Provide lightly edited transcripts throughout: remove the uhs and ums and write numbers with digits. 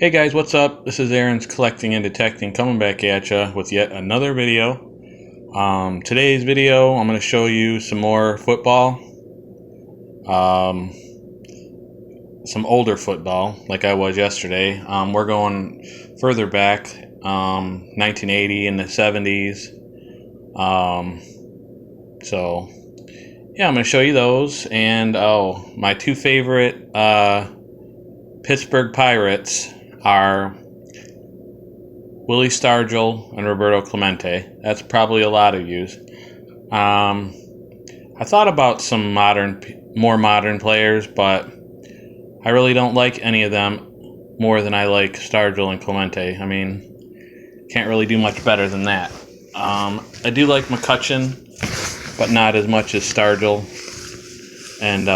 Hey guys, what's up? This is Aaron's Collecting and Detecting coming back at you with yet another video. Today's video, I'm going to show you some more football. Some older football, like I was yesterday. We're going further back, 1980 and the 70s. So, yeah, I'm going to show you those. And, my two favorite Pittsburgh Pirates are Willie Stargell and Roberto Clemente. That's probably a lot of yous. I thought about some more modern players, but I really don't like any of them more than I like Stargell and Clemente. I mean, can't really do much better than that. I do like McCutcheon, but not as much as Stargell and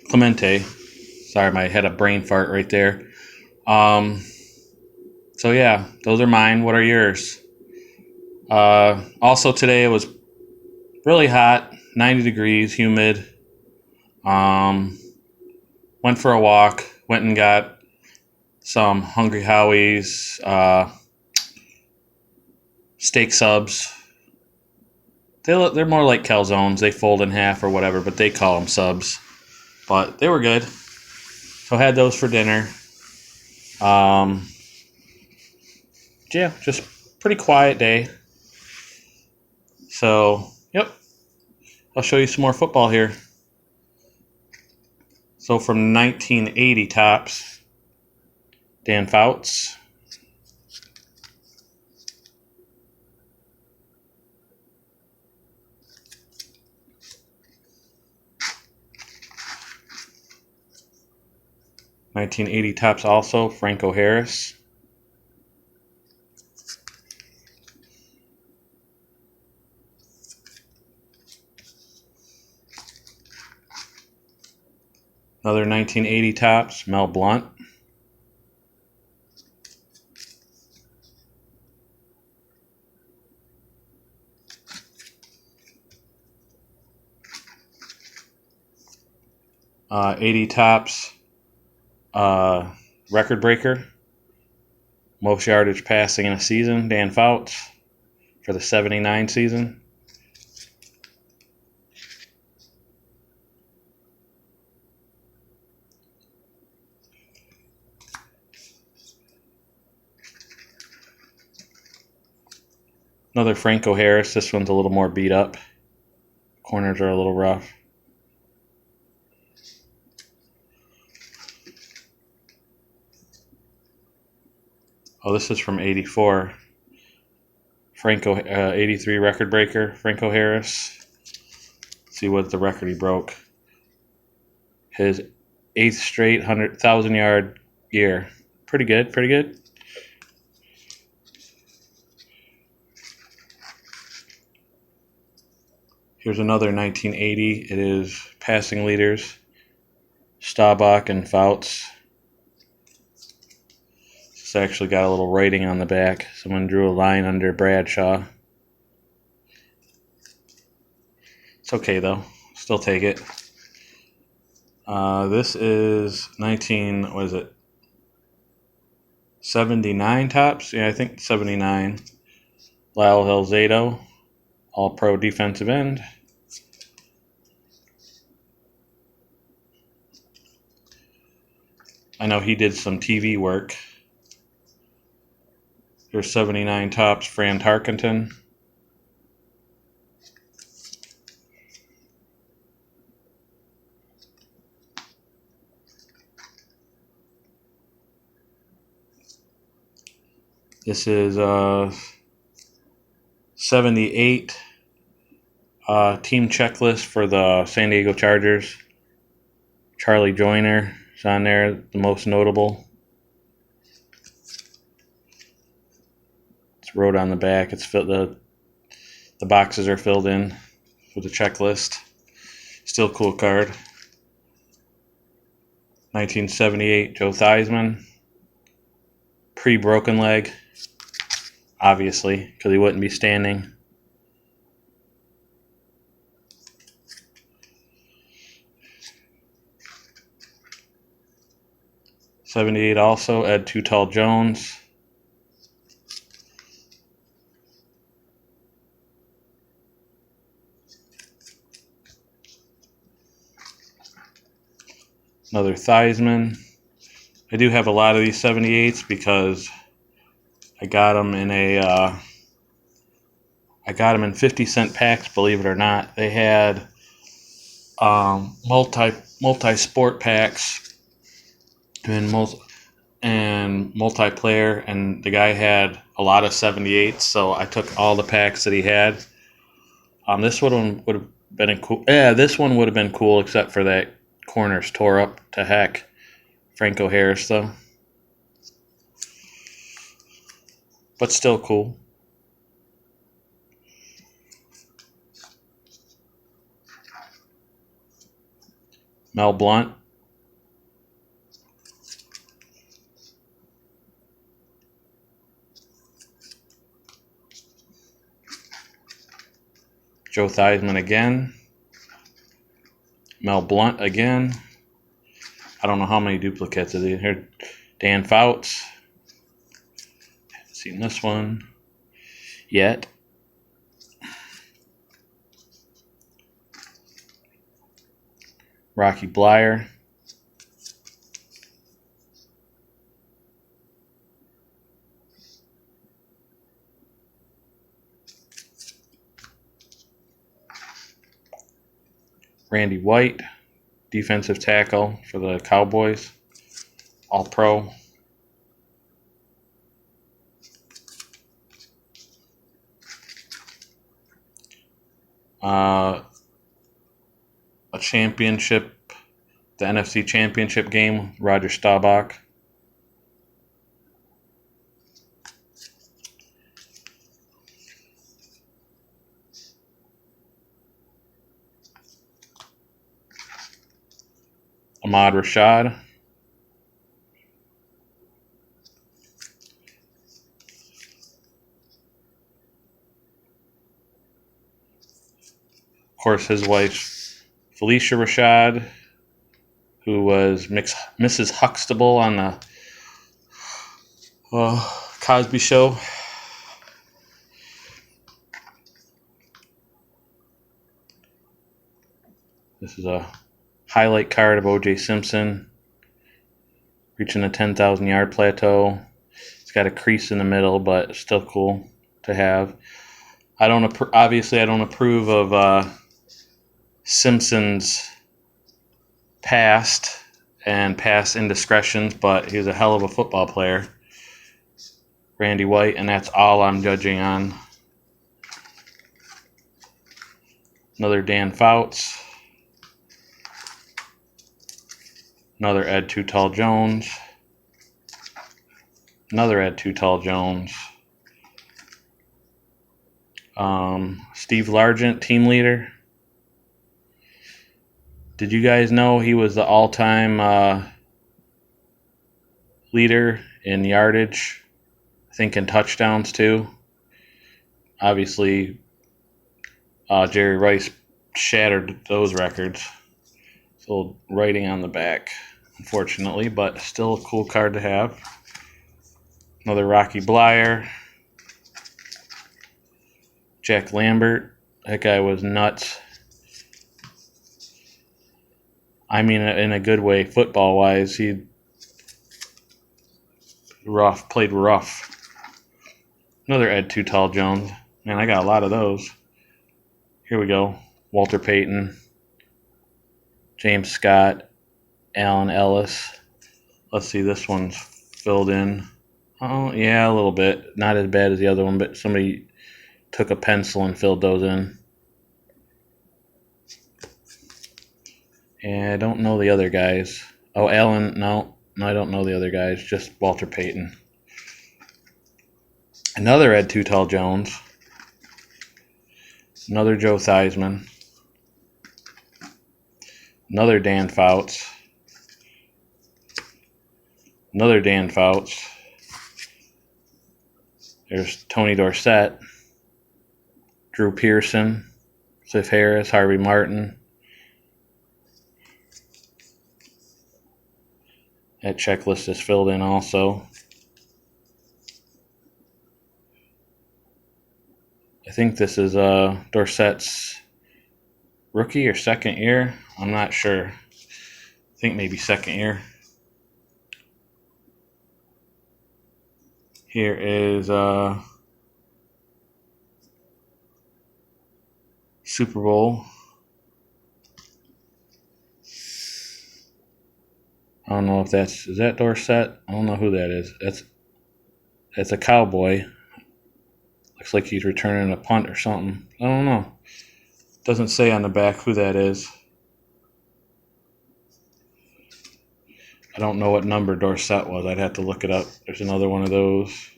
Clemente. Sorry, I had a brain fart right there. So yeah, those are mine. What are yours? Also today it was really hot, 90 degrees, humid. Went for a walk, went and got some Hungry Howie's steak subs. They're more like calzones. They fold in half or whatever, but they call them subs. But they were good. So I had those for dinner. Yeah, just pretty quiet day. So, yep. I'll show you some more football here. So from 1980 tops, Dan Fouts. '80 tops also, Franco Harris. Another 1980 tops, Mel Blount. '80 tops, record breaker, most yardage passing in a season, Dan Fouts for the '79 season. Another Franco Harris. This one's a little more beat up. Corners are a little rough. Oh, this is from '84. Franco, '83 record breaker, Franco Harris. Let's see what the record he broke. His 8th straight 100,000-yard year. Pretty good, pretty good. Here's another 1980. It is passing leaders, Staubach and Fouts. This actually got a little writing on the back. Someone drew a line under Bradshaw. It's okay though. Still take it. This is 79 tops? Yeah, I think 79. Lyle Helzato, all-pro defensive end. I know he did some TV work. Here's 79 tops, Fran Tarkenton. This is 78 team checklist for the San Diego Chargers. Charlie Joyner is on there, the most notable. It's wrote on the back. It's the boxes are filled in with the checklist. Still cool card. 1978 Joe Theismann. Pre-broken leg, obviously, because he wouldn't be standing. 78 also, Ed Too Tall Jones. Another Theismann. I do have a lot of these 78s because I got them in I got them in 50-cent packs, believe it or not. They had multi-sport packs and multiplayer, and the guy had a lot of 78s, so I took all the packs that he had. This one would have been cool. Yeah, this one would have been cool, except for that corner's tore up to heck. Franco Harris, though. But still cool. Mel Blount. Joe Theismann again. Mel Blount again. I don't know how many duplicates of these. Here, Dan Fouts. Haven't seen this one yet. Rocky Bleier. Randy White, defensive tackle for the Cowboys, All-Pro. A championship, the NFC Championship game, Roger Staubach. Ahmad Rashad. Of course, his wife, Felicia Rashad, who was Mrs. Huxtable on the Cosby Show. This is a highlight card of O.J. Simpson reaching the 10,000-yard plateau. It's got a crease in the middle, but still cool to have. Obviously, I don't approve of Simpson's past and past indiscretions, but he was a hell of a football player. Randy White, and that's all I'm judging on. Another Dan Fouts. Another Ed Too Tall Jones. Another Ed Too Tall Jones. Steve Largent, team leader. Did you guys know he was the all-time leader in yardage? I think in touchdowns too. Obviously, Jerry Rice shattered those records. It's a little writing on the back, unfortunately, but still a cool card to have. Another Rocky Bleier. Jack Lambert. That guy was nuts. I mean, in a good way, football-wise. He played rough. Another Ed Too Tall Jones. Man, I got a lot of those. Here we go. Walter Payton. James Scott. Allen Ellis. Let's see, this one's filled in. Oh, yeah, a little bit. Not as bad as the other one, but somebody took a pencil and filled those in. And I don't know the other guys. Oh, Allen, no, I don't know the other guys, just Walter Payton. Another Ed Too Tall Jones. Another Joe Theismann. Another Dan Fouts. Another Dan Fouts. There's Tony Dorsett. Drew Pearson. Cliff Harris. Harvey Martin. That checklist is filled in also. I think this is Dorsett's rookie or second year. I'm not sure. I think maybe second year. Here is Super Bowl. I don't know if is that Dorsett? I don't know who that is. That's a Cowboy. Looks like he's returning a punt or something. I don't know. Doesn't say on the back who that is. I don't know what number Dorsett was. I'd have to look it up. There's another one of those.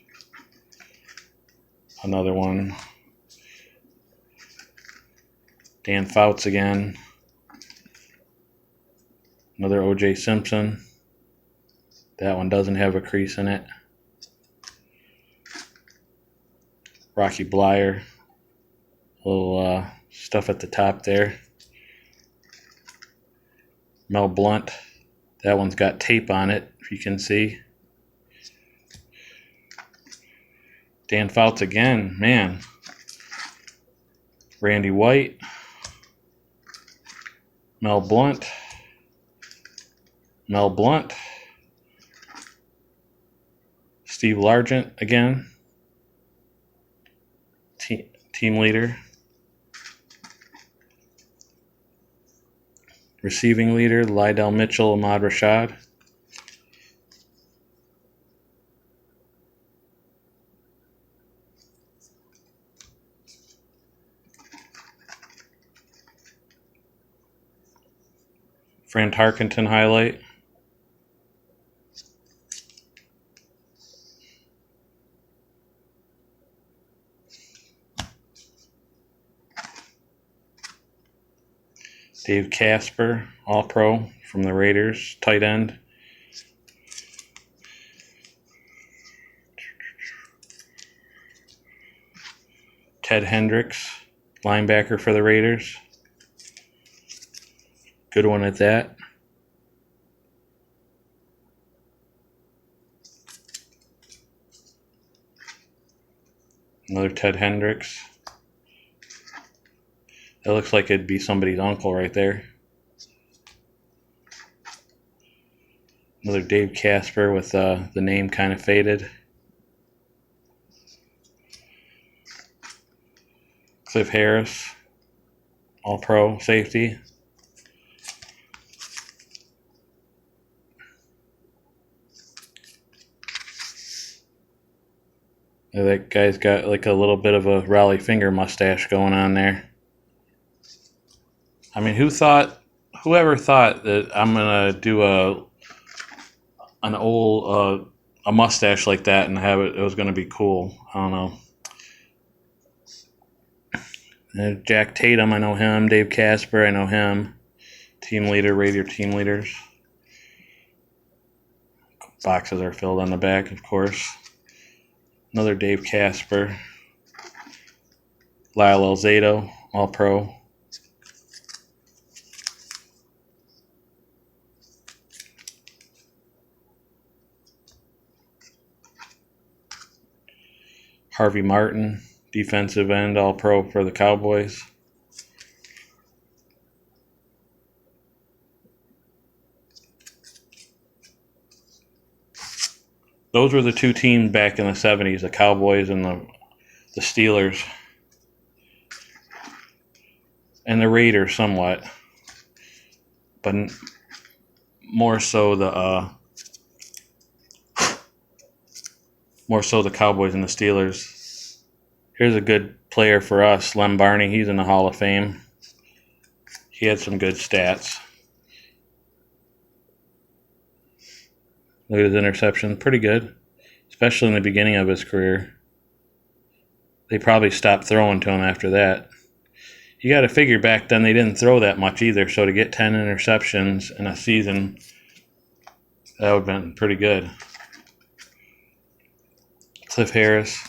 Another one. Dan Fouts again. Another O.J. Simpson. That one doesn't have a crease in it. Rocky Blyer. A little stuff at the top there. Mel Blount. That one's got tape on it, if you can see. Dan Fouts again, man. Randy White. Mel Blount. Mel Blount. Steve Largent again. Team leader. Receiving leader, Lydell Mitchell, Ahmad Rashad. Fran Tarkenton highlight. Dave Casper, All-Pro from the Raiders, tight end. Ted Hendricks, linebacker for the Raiders. Good one at that. Another Ted Hendricks. That looks like it'd be somebody's uncle right there. Another Dave Casper with the name kind of faded. Cliff Harris, All-Pro safety. That guy's got like a little bit of a Raleigh finger mustache going on there. I mean, whoever thought that I'm gonna do a mustache like that and have it was gonna be cool. I don't know. Jack Tatum, I know him. Dave Casper, I know him. Team leader, Raider team leaders. Boxes are filled on the back, of course. Another Dave Casper. Lyle Alzado, All-Pro. Harvey Martin, defensive end, All-Pro for the Cowboys. Those were the two teams back in the 70s, the Cowboys and the Steelers. And the Raiders somewhat. But more so the Cowboys and the Steelers. Here's a good player for us, Lem Barney. He's in the Hall of Fame. He had some good stats. Look at his interception. Pretty good, especially in the beginning of his career. They probably stopped throwing to him after that. You got to figure back then they didn't throw that much either, so to get 10 interceptions in a season, that would have been pretty good. Cliff Harris.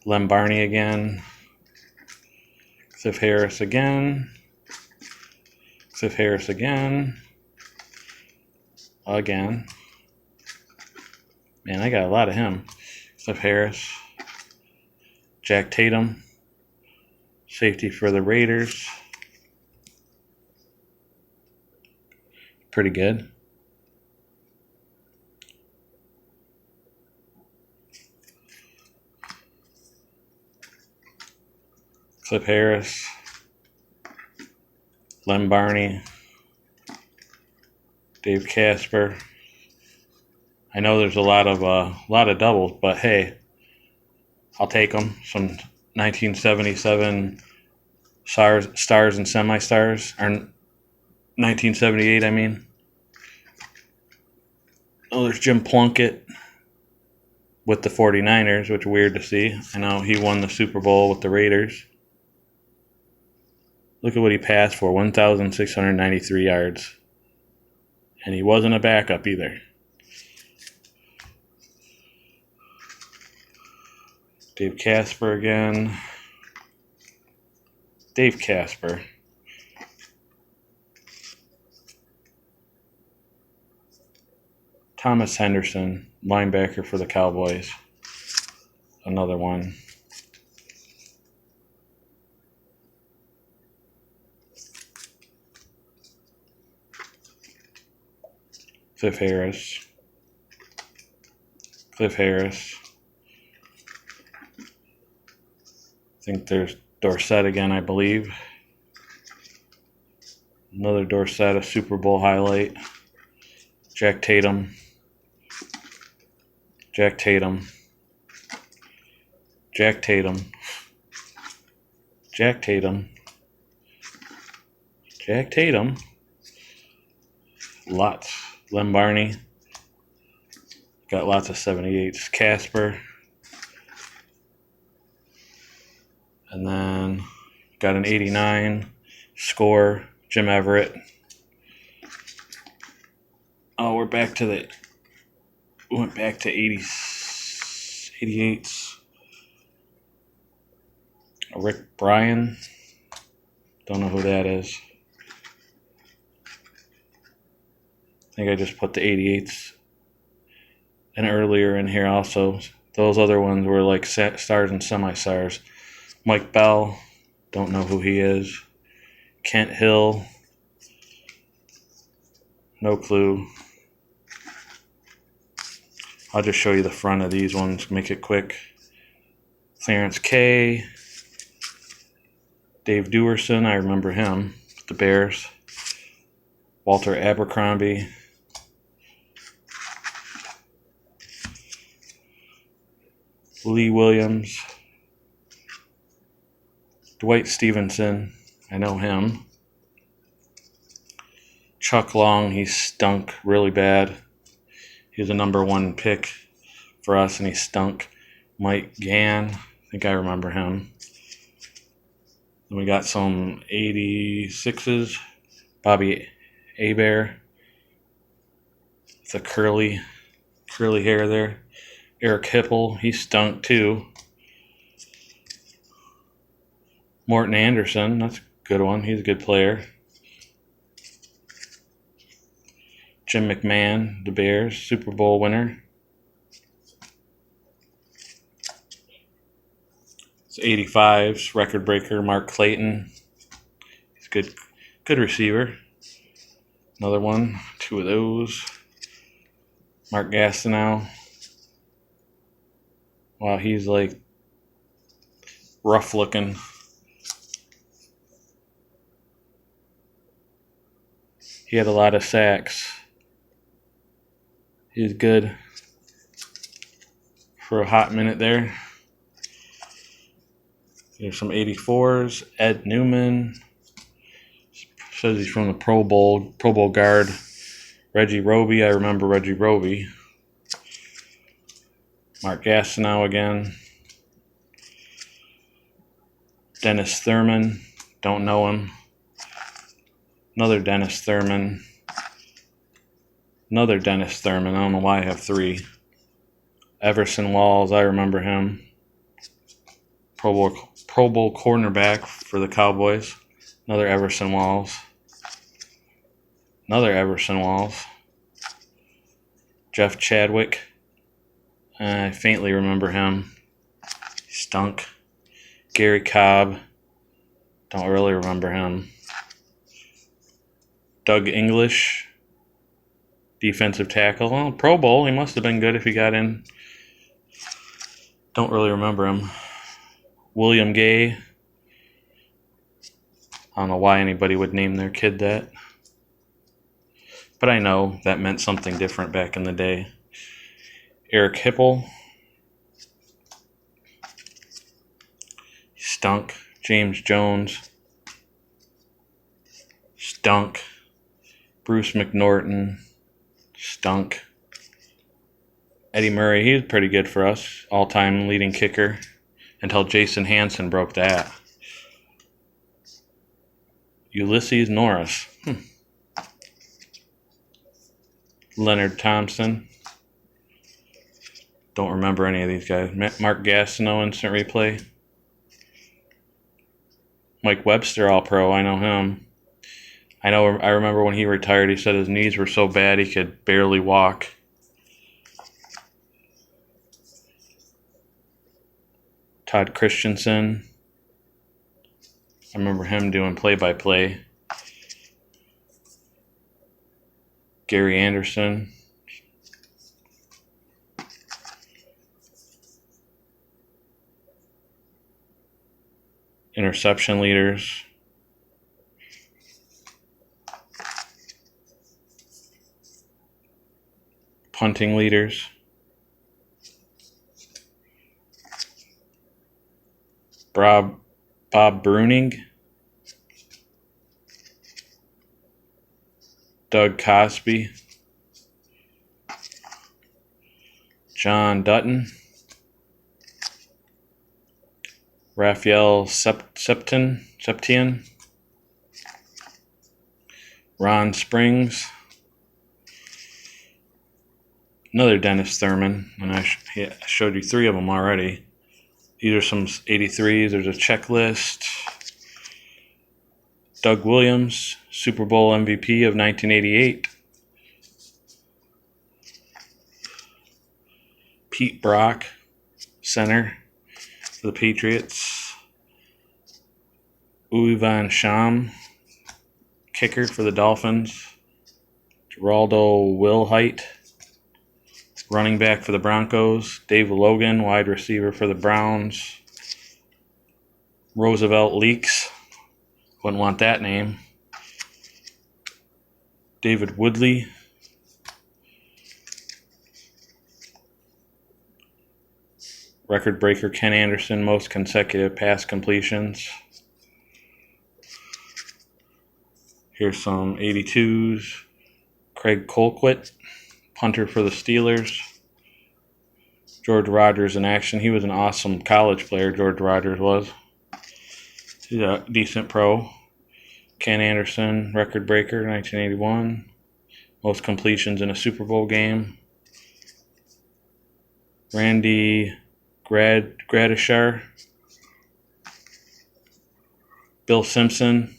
Lem Barney again. Cliff Harris again. Cliff Harris again. Again. Man, I got a lot of him. Cliff Harris. Jack Tatum. Safety for the Raiders. Pretty good. Cliff Harris. Lem Barney. Dave Casper. I know there's a lot of doubles, but hey, I'll take them. Some 1977 stars and semi-stars, or 1978, I mean. Oh, there's Jim Plunkett with the 49ers, which is weird to see. I know he won the Super Bowl with the Raiders. Look at what he passed for, 1,693 yards. And he wasn't a backup either. Dave Casper again. Dave Casper. Thomas Henderson, linebacker for the Cowboys. Another one. Cliff Harris. Cliff Harris. I think there's Dorsett again, I believe. Another Dorsett, a Super Bowl highlight. Jack Tatum. Jack Tatum. Jack Tatum. Jack Tatum. Jack Tatum. Lots. Lem Barney. Got lots of 78s. Casper. And then got an 89. Score. Jim Everett. Oh, we're back to the... We went back to 88s. Rick Bryan. Don't know who that is. I think I just put the 88s and earlier in here also. Those other ones were like stars and semi-stars. Mike Bell. Don't know who he is. Kent Hill. No clue. I'll just show you the front of these ones, make it quick. Clarence K. Dave Dewerson, I remember him, the Bears. Walter Abercrombie. Lee Williams. Dwight Stevenson, I know him. Chuck Long, he stunk really bad. He was a #1 pick for us, and he stunk. Mike Gann, I think I remember him. Then we got some 86s. Bobby Hebert. The curly hair there. Eric Hipple, he stunk too. Morton Anderson, that's a good one. He's a good player. Jim McMahon, the Bears, Super Bowl winner. It's 85s, record breaker, Mark Clayton. He's a good receiver. Another one, 2 of those. Mark Gastineau. Wow, he's like rough looking. He had a lot of sacks. He was good for a hot minute there. There's some 84s. Ed Newman. Says he's from the Pro Bowl guard. Reggie Roby. I remember Reggie Roby. Mark Gastineau again. Dennis Thurman. Don't know him. Another Dennis Thurman. Another Dennis Thurman. I don't know why I have 3. Everson Walls. I remember him. Pro Bowl cornerback for the Cowboys. Another Everson Walls. Another Everson Walls. Jeff Chadwick. I faintly remember him. He stunk. Gary Cobb. Don't really remember him. Doug English. Defensive tackle. Well, Pro Bowl. He must have been good if he got in. Don't really remember him. William Gay. I don't know why anybody would name their kid that. But I know that meant something different back in the day. Eric Hipple. He stunk. James Jones. Stunk. Bruce McNorton. Stunk. Eddie Murray, he was pretty good for us. All-time leading kicker. Until Jason Hansen broke that. Ulysses Norris. Leonard Thompson. Don't remember any of these guys. Mark Gastineau, instant replay. Mike Webster, All-Pro. I know him. I remember when he retired, he said his knees were so bad he could barely walk. Todd Christensen. I remember him doing play-by-play. Gary Anderson. Interception leaders. Punting leaders. Bob Bruning. Doug Cosby. John Dutton. Raphael Septien. Ron Springs. Another Dennis Thurman, and I showed you 3 of them already. These are some 83s. There's a checklist. Doug Williams, Super Bowl MVP of 1988. Pete Brock, center for the Patriots. Uwe Sham, kicker for the Dolphins. Geraldo Wilhite, running back for the Broncos. Dave Logan, wide receiver for the Browns. Roosevelt Leaks, wouldn't want that name. David Woodley. Record breaker Ken Anderson, most consecutive pass completions. Here's some 82s. Craig Colquitt, punter for the Steelers. George Rogers in action. He was an awesome college player, George Rogers was. He's a decent pro. Ken Anderson, record breaker, 1981. Most completions in a Super Bowl game. Randy Gradishar. Bill Simpson.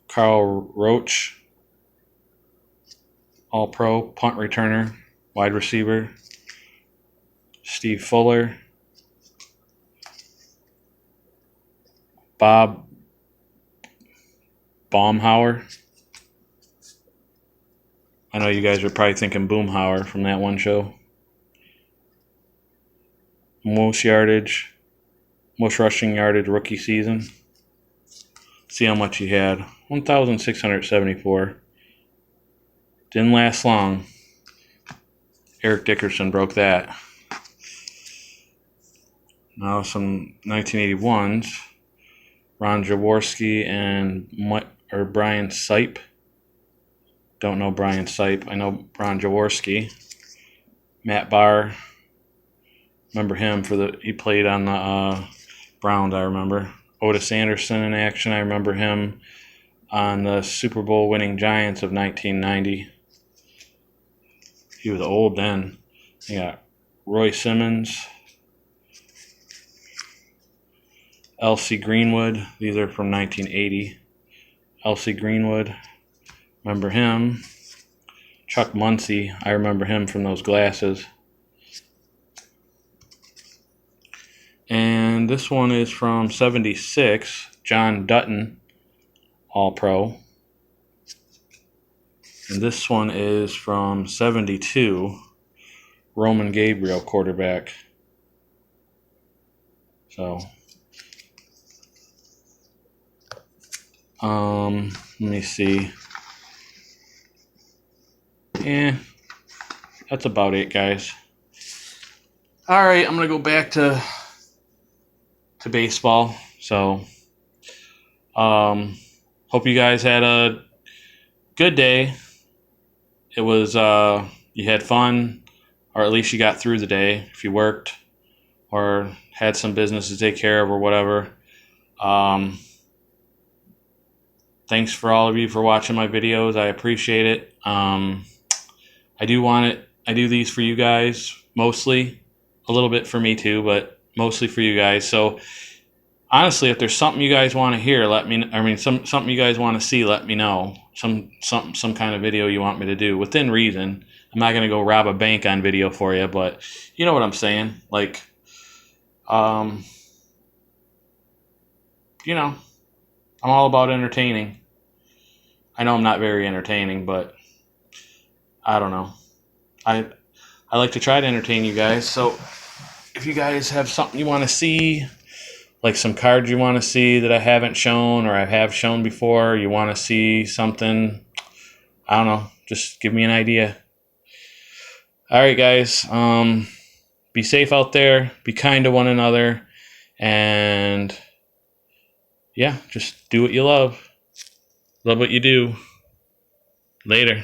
Carl Roach. All-Pro, punt returner, wide receiver. Steve Fuller. Bob Baumhauer. I know you guys are probably thinking Boomhauer from that one show. Most yardage, most rushing yardage rookie season. See how much he had. 1,674. Didn't last long. Eric Dickerson broke that. Now some 1981s. Ron Jaworski and Brian Sipe. Don't know Brian Sipe. I know Ron Jaworski. Matt Barr. Remember him he played on the Browns, I remember. Otis Anderson in action. I remember him on the Super Bowl winning Giants of 1990. He was old then. You got Roy Simmons. L.C. Greenwood. These are from 1980. Elsie Greenwood, remember him. Chuck Muncie, I remember him from those glasses. And this one is from 76, John Dutton, All-Pro. And this one is from 72, Roman Gabriel, quarterback. So, let me see. Yeah, that's about it, guys. All right, I'm gonna go back to baseball. So, hope you guys had a good day. It was you had fun, or at least you got through the day. If you worked or had some business to take care of or whatever. Thanks for all of you for watching my videos. I appreciate it. I do these for you guys mostly, a little bit for me too, but mostly for you guys. So honestly, if there's something you guys want to hear, something you guys want to see, let me know. Some kind of video you want me to do within reason. I'm not gonna go rob a bank on video for you, but you know what I'm saying. Like, you know, I'm all about entertaining. I know I'm not very entertaining, but I don't know. I like to try to entertain you guys. So if you guys have something you want to see, like some cards you want to see that I haven't shown or I have shown before, you want to see something, I don't know, just give me an idea. All right, guys. Be safe out there. Be kind to one another. And yeah, just do what you love. Love what you do. Later.